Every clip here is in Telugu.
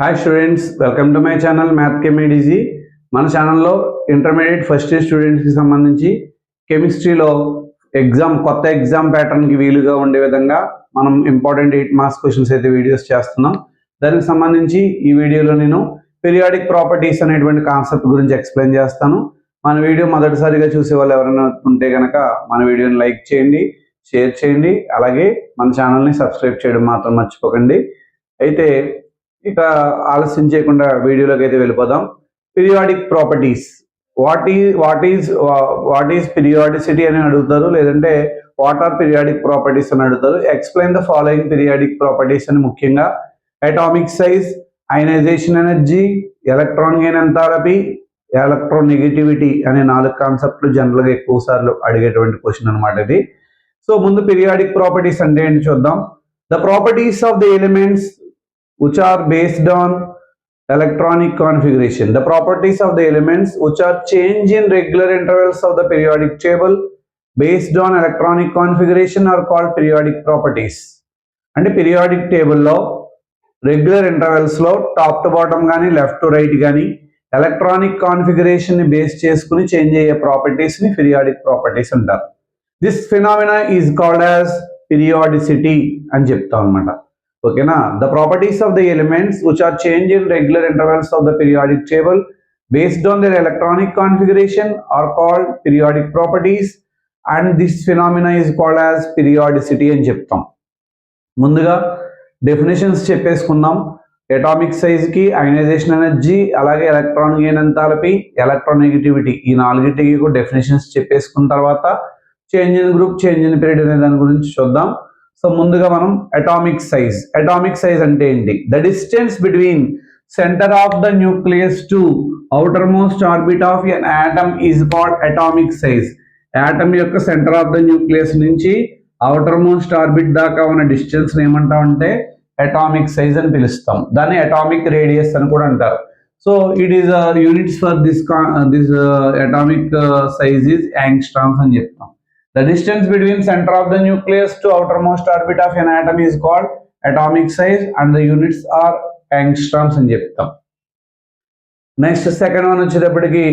Hi students, welcome to my channel math కెమిడిజీ. మన ఛానల్లో ఇంటర్మీడియట్ ఫస్ట్ ఇయర్ స్టూడెంట్స్కి సంబంధించి కెమిస్ట్రీలో కొత్త ఎగ్జామ్ ప్యాటర్న్కి వీలుగా ఉండే విధంగా మనం ఇంపార్టెంట్ 8 మార్క్స్ క్వశ్చన్స్ అయితే వీడియోస్ చేస్తున్నాం. దానికి సంబంధించి ఈ వీడియోలో నేను పీరియాడిక్ ప్రాపర్టీస్ అనేటువంటి కాన్సెప్ట్ గురించి ఎక్స్ప్లెయిన్ చేస్తాను. మన వీడియో మొదటిసారిగా చూసే వాళ్ళు ఎవరైనా ఉంటే కనుక మన వీడియోని లైక్ చేయండి, షేర్ చేయండి, అలాగే మన ఛానల్ని సబ్స్క్రైబ్ చేయడం మాత్రం మర్చిపోకండి. అయితే ఇక ఆలస్యం చేయకుండా వీడియోలోకి అయితే వెళ్ళిపోదాం. Periodic properties, what is periodicity అని అడుగుతారు, లేదంటే వాట్ ఆర్ పీరియాడిక్ ప్రాపర్టీస్ అని అడుగుతారు. Explain the following periodic properties అని ముఖ్యంగా atomic size, ionisation energy, electron gain enthalpy, electronegativity అనే 4 కాన్సెప్ట్లు జనరల్గా ఎక్కువ సార్లు అడిగేటువంటి క్వశ్చన్ అనమాట ఇది. సో ముందు పీరియాడిక్ ప్రాపర్టీస్ అంటే ఏంటి చూద్దాం. The properties of the elements which are based on electronic configuration. The properties of the elements which are change in regular intervals of the periodic table based on electronic configuration are called periodic properties. అంటే periodic table లో రెగ్యులర్ ఇంటర్వెల్స్ లో టాప్ టు బాటమ్ కానీ లెఫ్ట్ టు రైట్ కానీ ఎలక్ట్రానిక్ కాన్ఫిగరేషన్ ని బేస్ చేసుకుని చేంజ్ అయ్యే ప్రాపర్టీస్ ని పీరియాడిక్ ప్రాపర్టీస్ అంటారు. This phenomena is called as periodicity అని చెప్తాం అనమాట. ఓకేనా. The properties of the elements which are change in regular intervals of the periodic table based on their electronic configuration are called periodic properties and this phenomena is called as periodicity అని చెప్తాం. ముందుగా డెఫినేషన్స్ చెప్పేసుకుందాం. అటామిక్ సైజ్కి, అయనైజేషన్ ఎనర్జీ, అలాగే ఎలక్ట్రాన్ గెయిన్ ఎంథాల్పీ, ఎలక్ట్రోనెగటివిటీ, ఈ 4టికి కూడా డెఫినేషన్స్ చెప్పేసుకున్న తర్వాత change in group, change in period అనే దాని గురించి చూద్దాం. సో ముందుగా మనం అటామిక్ సైజ్ అంటే ఏంటి? The distance between centre of the nucleus to outer most orbit of N atom is called atomic size. Atom యొక్క సెంటర్ ఆఫ్ ద న్యూక్లియస్ నుంచి అవుటర్ మోస్ట్ ఆర్బిట్ దాకా ఉన్న డిస్టెన్స్ ఏమంటాం అంటే అటామిక్ సైజ్ అని పిలుస్తాం. దాన్ని అటామిక్ రేడియస్ అని కూడా అంటారు. So it is units for this atomic size is angstroms అని చెప్తాం. The distance between center of the nucleus to outermost orbit of an atom is called atomic size and the units are angstroms అని చెప్తాం. నెక్స్ట్ సెకండ్ వన్ వచ్చేటప్పటికి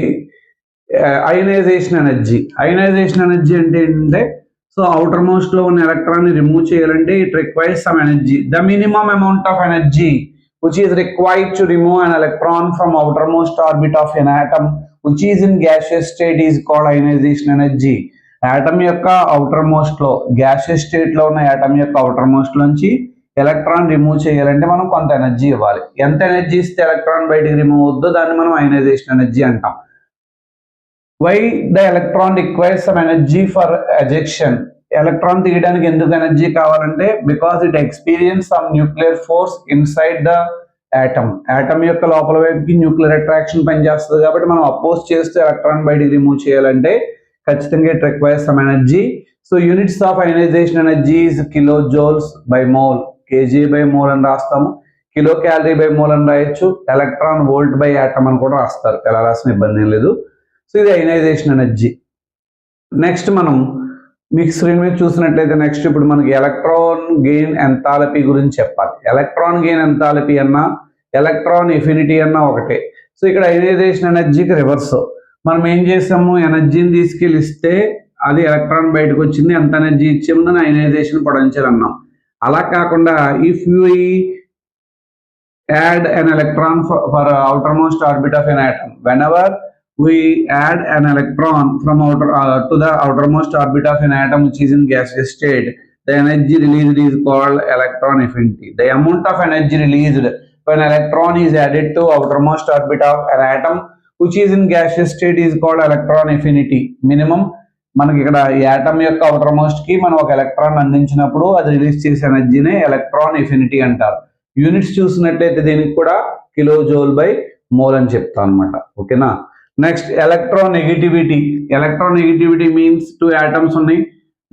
అయనైజేషన్ ఎనర్జీ. అయనైజేషన్ ఎనర్జీ అంటే ఏంటంటే, సో అవుటర్ మోస్ట్ లో ఉన్న ఎలక్ట్రాన్ ని రిమూవ్ చేయాలంటే it requires some energy. The minimum amount of energy which is required to remove an electron from outermost orbit of an atom which is in gaseous state is called ionization energy. Atom యొక్క అవుటర్ మోస్ట్ లో, గ్యాసియస్ స్టేట్ లో ఉన్న ఆటమ్ యొక్క అవుటర్ మోస్ట్ నుంచి ఎలక్ట్రాన్ రిమూవ్ చేయాలంటే మనం కొంత ఎనర్జీ ఇవ్వాలి. ఎంత ఎనర్జీ ఇస్తే ఎలక్ట్రాన్ బయటికి రిమూవ్ అవుద్దో దాన్ని మనం అయనైజేషన్ ఎనర్జీ అంటాం. Why the electron requires some energy for ejection. Electron తీయడానికి ఎందుకు ఎనర్జీ కావాలంటే because it experience some nuclear force inside the atom యొక్క లోపల వైపుకి న్యూక్లియర్ అట్రాక్షన్ పనిచేస్తుంది కాబట్టి మనం అపోజ్ చేస్తే ఎలక్ట్రాన్ బయటికి రిమూవ్ చేయాలంటే ఖచ్చితంగా it requires some energy. So units of ionisation energy is kilo joules by mole. KG by mole అని రాస్తాము, కిలో క్యాలరీ బై మోల్ అని రాయొచ్చు, ఎలక్ట్రాన్ వోల్ట్ బై ఆటమ్ అని కూడా రాస్తారు. ఎలా రాసిన ఇబ్బంది ఏం లేదు. సో ఇది అయనైజేషన్ ఎనర్జీ. నెక్స్ట్ మనం మీకు స్క్రీన్ మీద చూసినట్లయితే నెక్స్ట్ ఇప్పుడు మనకి ఎలక్ట్రాన్ గెయిన్ ఎంథాల్పీ గురించి చెప్పాలి. ఎలక్ట్రాన్ గెయిన్ ఎంథాల్పీ అన్నా ఎలక్ట్రాన్ ఎఫినిటీ అన్నా ఒకటే. సో ఇక్కడ అయనైజేషన్ ఎనర్జీకి రివర్స్. మనం ఏం చేసాము, ఎనర్జీని తీసుకెళ్ళిస్తే అది ఎలక్ట్రాన్ బయటకు వచ్చింది, ఎంత ఎనర్జీ ఇచ్చాము దాన్ని అయనైజేషన్ పొటెన్షియల్ అన్నాం. అలా కాకుండా if you add an electron for outermost orbit of an atom, whenever we add an electron from to the outermost orbit of an atom which is in gaseous state, the energy released is called electron affinity. The amount of energy released when electron is added to outermost orbit of an atom which is in gaseous state is called electron affinity. Minimum మనకి ఇక్కడ యాటమ్ యొక్క అవుటర్ మోస్ట్ కి మనం ఒక ఎలక్ట్రాన్ అందించినప్పుడు అది రిలీజ్ చేసే ఎనర్జీనే ఎలక్ట్రాన్ ఎఫినిటీ అంటారు. యూనిట్స్ చూసినట్లయితే దీనికి కూడా కిలో జోల్ బై మోల్ అని చెప్తాం అనమాట. ఓకేనా. Next electronegativity. Electronegativity means 2 atoms ఉన్నాయి,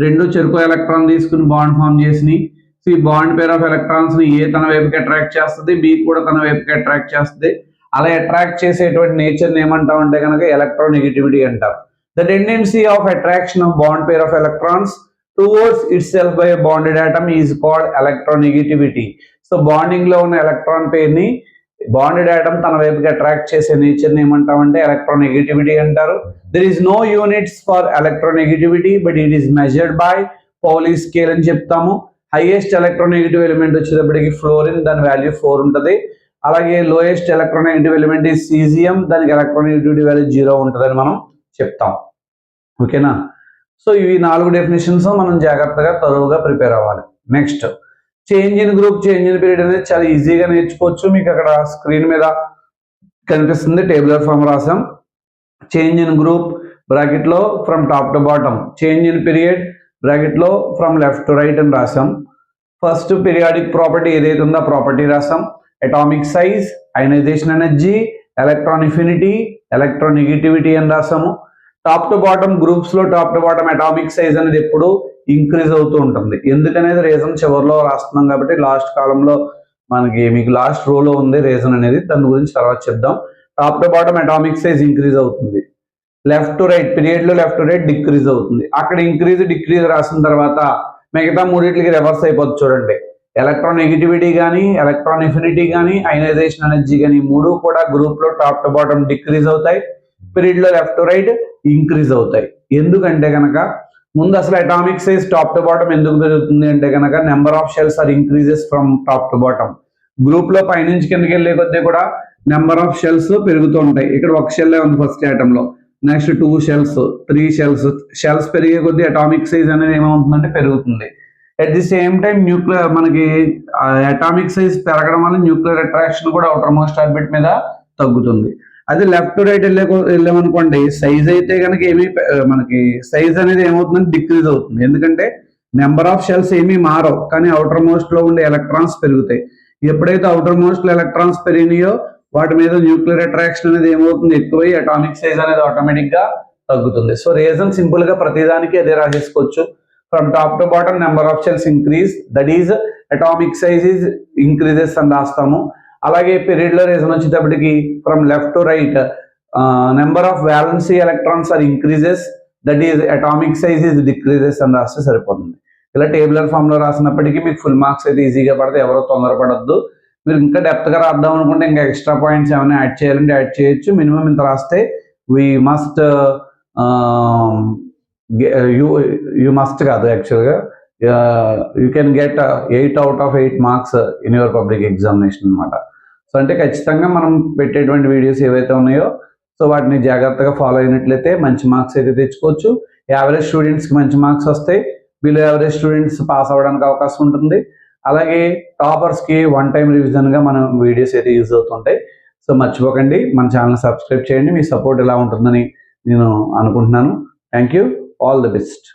2 చెరుకు ఎలక్ట్రాన్ తీసుకుని బాండ్ ఫామ్ చేసినాయి. సో ఈ బాండ్ పేర్ ఆఫ్ ఎలక్ట్రాన్స్ ని ఏ తన వైపుకి అట్రాక్ట్ చేస్తుంది, బి కూడా తన వైపుకి అట్రాక్ట్ చేస్తుంది. అలా అట్రాక్ట్ చేసేటువంటి నేచర్ ఏమంటామంటే కనుక ఎలక్ట్రోనెగటివిటీ అంటారు. The tendency of attraction of bond pair of electrons towards it self by bonded atom is called electronegativity. So bonding లో ఉన్న ఎలక్ట్రాన్ పేర్ ని బాండెడ్ ఆటమ్ తన వైపుకి అట్రాక్ట్ చేసే నేచర్ని ఏమంటామంటే ఎలక్ట్రోనెగటివిటీ అంటారు. There is no units for electronegativity but it is measured by Pauli scale అని చెప్తాము. హైయెస్ట్ ఎలక్ట్రోనెగటివ్ ఎలిమెంట్ వచ్చేటప్పటికి ఫ్లోరిన్, దాని వాల్యూ 4 ఉంటుంది. అలాగే లోయెస్ట్ ఎలక్ట్రోనెగటివ్ ఎలిమెంట్ ఈ సీజియం, దానికి ఎలక్ట్రోనెగటివిటీ వాల్యూ 0 ఉంటుందని మనం చెప్తాం. ఓకేనా? సో ఇవి 4 డెఫినేషన్స్ మనం జాగ్రత్తగా తరువుగా ప్రిపేర్ అవ్వాలి. Next change in group, change in period అనేది చాలా ఈజీగా నేర్చుకోవచ్చు. మీకు అక్కడ స్క్రీన్ మీద కనిపిస్తుంది, టేబులర్ ఫామ్ రాసాం. చేంజ్ ఇన్ గ్రూప్ బ్రాకెట్లో from top to bottom, change in period బ్రాకెట్లో ఫ్రమ్ లెఫ్ట్ టు రైట్ అని రాసాం. ఫస్ట్ పీరియాడిక్ ప్రాపర్టీ ఏదైతే ఉందో ఆ ప్రాపర్టీ రాసాం. Atomic size, ionisation energy, electron affinity, electronegativity అని రాసాము. టాప్ టు బాటమ్ గ్రూప్స్ లో top to bottom atomic size అనేది ఎప్పుడు ఇంక్రీజ్ అవుతూ ఉంటుంది. ఎందుకనేది రీజన్ చివరిలో రాస్తున్నాం కాబట్టి లాస్ట్ కాలంలో మనకి మీకు లాస్ట్ రోలో ఉంది రీజన్ అనేది, దాని గురించి తర్వాత చెప్దాం. Top to bottom atomic size increase అవుతుంది. లెఫ్ట్ టు రైట్ పీరియడ్ లో లెఫ్ట్ టు రైట్ డిక్రీజ్ అవుతుంది. అక్కడ ఇంక్రీజ్ డిక్రీజ్ రాసిన తర్వాత మిగతా మూడింటికి రివర్స్ అయిపోతుంది. చూడండి, ఎలక్ట్రాన్ నెగిటివిటీ కానీ, ఎలక్ట్రాన్ ఎఫినిటీ కానీ, అయనైజేషన్ ఎనర్జీ కానీ 3 కూడా గ్రూప్ లో టాప్ టు బాటమ్ డిక్రీజ్ అవుతాయి. పీరియడ్ లో లెఫ్ట్ టు రైట్ ఇంక్రీజ్ అవుతాయి. ఎందుకంటే కనుక ముందు అసలు atomic size top to bottom ఎందుకు పెరుగుతుంది అంటే కనుక number of shells are increases from top to bottom. Group లో పైనుంచి కిందకి వెళ్ళే కొద్దీ కూడా నెంబర్ ఆఫ్ షెల్స్ పెరుగుతూ ఉంటాయి. ఇక్కడ ఒక షెల్ ఉంది ఫస్ట్ ఆటమ్ లో, నెక్స్ట్ 2 షెల్స్, 3 షెల్స్ పెరిగే కొద్దీ అటామిక్ సైజ్ అనేది ఏమవుతుందంటే పెరుగుతుంది. At the same time nuclear మనకి అటామిక్ సైజ్ పెరగడం వల్ల న్యూక్లియర్ అట్రాక్షన్ కూడా అవుటర్ మోస్ట్ ఆర్బిట్ మీద తగ్గుతుంది. అది లెఫ్ట్ టు రైట్ వెళ్ళామనుకోండి, సైజ్ అయితే కనుక ఏమీ మనకి సైజ్ అనేది ఏమవుతుందంటే డిక్రీజ్ అవుతుంది. ఎందుకంటే నెంబర్ ఆఫ్ షెల్స్ ఏమీ మారవు, కానీ అవుటర్ మోస్ట్ లో ఉండే ఎలక్ట్రాన్స్ పెరుగుతాయి. ఎప్పుడైతే అవుటర్ మోస్ట్ లో ఎలక్ట్రాన్స్ పెరిగినాయో వాటి మీద న్యూక్లియర్ అట్రాక్షన్ అనేది ఏమవుతుంది, ఎక్కువై అటామిక్ సైజ్ అనేది ఆటోమేటిక్ గా తగ్గుతుంది. సో రీజన్ సింపుల్ గా ప్రతిదానికి అదే రాసేసుకోవచ్చు. From top to bottom number of shells increase, that is atomic size is increases అని రాస్తాము. అలాగే పీరియడ్ లో రీజన్ వచ్చేటప్పటికి from left to right number of valency electrons are increases, that is atomic size is decreases అని రాస్తే సరిపోతుంది. ఇలా టేబులర్ ఫామ్ లో రాసినప్పటికీ మీకు ఫుల్ మార్క్స్ అయితే ఈజీగా పడితే ఎవరో తొందరపడద్దు. మీరు ఇంకా డెప్త్ గా రాద్దాం అనుకుంటే ఇంకా ఎక్స్ట్రా పాయింట్స్ ఏమైనా యాడ్ చేయాలంటే యాడ్ చేయొచ్చు. మినిమం ఇంత రాస్తే వీ మస్ట్ యూ మస్ట్ కాదు, యాక్చువల్గా you can get 8 out of 8 marks in your public examination అనమాట. సో అంటే ఖచ్చితంగా మనం పెట్టేటువంటి వీడియోస్ ఏవైతే ఉన్నాయో సో వాటిని జాగ్రత్తగా ఫాలో అయినట్లయితే మంచి మార్క్స్ అయితే తెచ్చుకోవచ్చు. యావరేజ్ స్టూడెంట్స్కి మంచి మార్క్స్ వస్తాయి, బిలో యావరేజ్ స్టూడెంట్స్ పాస్ అవ్వడానికి అవకాశం ఉంటుంది. అలాగే టాపర్స్కి 1 time రివిజన్గా మనం వీడియోస్ అయితే యూజ్ అవుతుంటాయి. సో మర్చిపోకండి, మన ఛానల్ సబ్స్క్రైబ్ చేయండి. మీ సపోర్ట్ ఎలా ఉంటుందని నేను అనుకుంటున్నాను. Thank you, all the best.